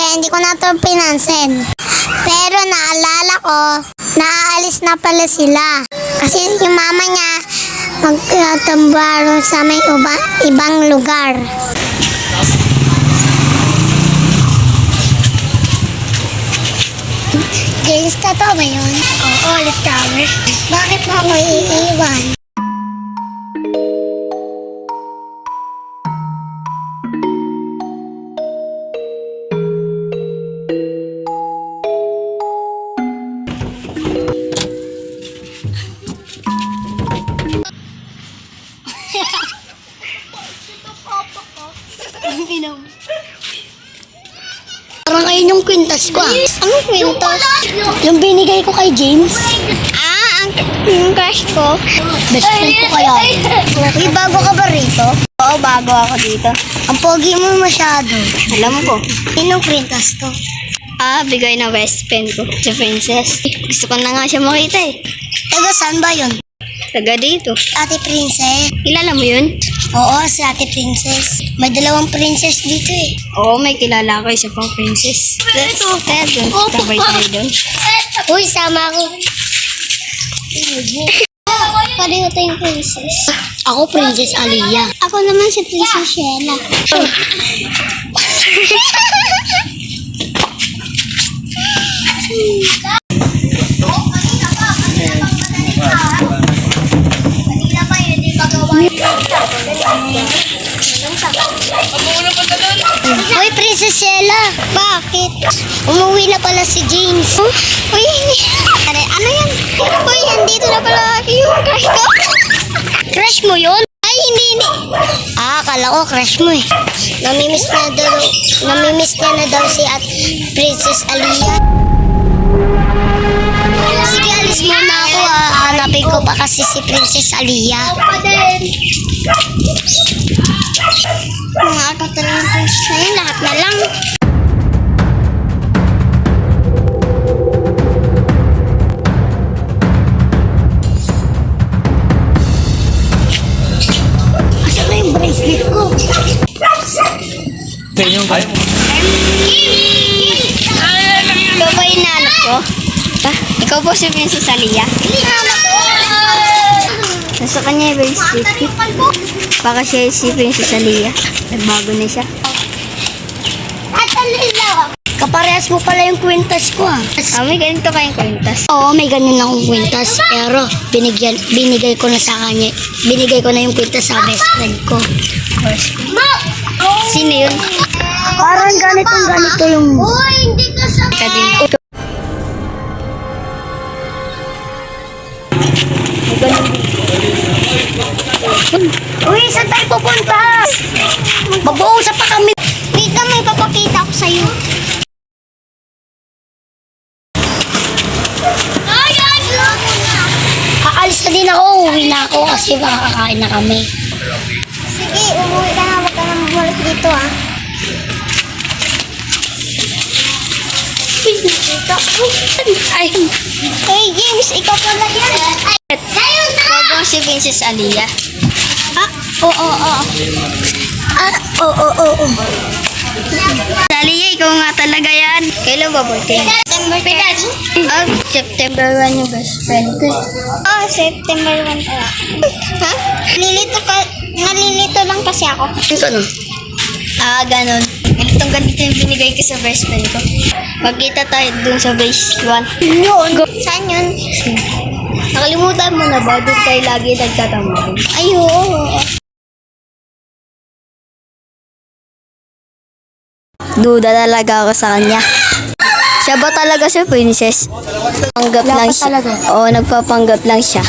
Kaya hindi ko na ito pinansin. Pero naalala ko, naaalis na pala sila. Kasi yung mama niya magtambaro sa may ibang lugar. James, totoo ba yun? Oo, let's cover. Bakit mo ako iiwan? Parang ayun yung kwintas ko ah. Anong kwintas? Yung binigay ko kay James. Yung crush ko. Best friend ko kaya yun. Uy, bago ka ba rito? Oo, bago ako dito. Ang pogi mo masyado. Alam ko. Sinong kwintas to? Bigay na best friend ko. Si Princess. Gusto ko na nga siya makita eh. Taga saan ba yun? Taga dito. Ate Princess. Kilala mo yun? Oo, si Ate Princess. May dalawang princess dito eh. Oo, may kilala ko isa pang princess. Kaya doon. Sabay tayo doon. Uy, sama ako. Pareho tayong princess. Ako, Princess Aliyah. Ako naman si Princess Sheila. Uy, Princess Sheila. Bakit? Umuwi na pala si James. Uy, ano yan? Uy, andito na pala yung crush ko. Crush mo yun? Ay, hindi. Akala ko crush mo eh. Namimiss niya na daw si Princess Aliyah. Sige, alis muna ako ah. Hanapin ko pa kasi si Princess Aliyah. Mga ako talagang princess na yun, lahat na lang. Asa na yung bracelet ko? Ikaw ba yung nanak ko? Ikaw po si Princess Aliyah? Nasa kanya yung bracelet ko. Baka siya si Princess Aliyah. Nagbago na siya. At alila. Kaparehas mo pala yung kwintas ko ah. May ganito kayong kwintas. Oo, may ganun akong kwintas. Pero binigay ko na sa kanya. Binigay ko na yung kwintas sa best friend ko. Sino yun? Parang ganito yung... Uy, hindi ka sa... Kadin. Uy, saan tayo pupunta? Mag-uusap pa kami. Wait na, may papakita ko sa'yo. Aalis na din ako. Uwi na ako kasi makakakain na kami. Sige, umuwi ka na. Huwag ka na bumalik dito ah. Ay, Hey James, ikaw pala yan. Tayo na! ikaw ba si Princess Aliyah? Oo. Aliyah, ikaw nga talaga yan. Kailan ba birthday? September 1 yung best friend ko. September 1 pala. Ha? Nalilito lang kasi ako. Ito no? Ganon. Ganito yung binigay ko sa best friend ko. Magkita tayo dun sa base 1. Yun. Saan yun? Nakalimutan mo na ba? Doon tayo lagi nagtatambay. Ay, oo. Duda talaga ako sa kanya. Siya ba talaga si Princess? Panggap lang siya. Oo, nagpapanggap lang siya.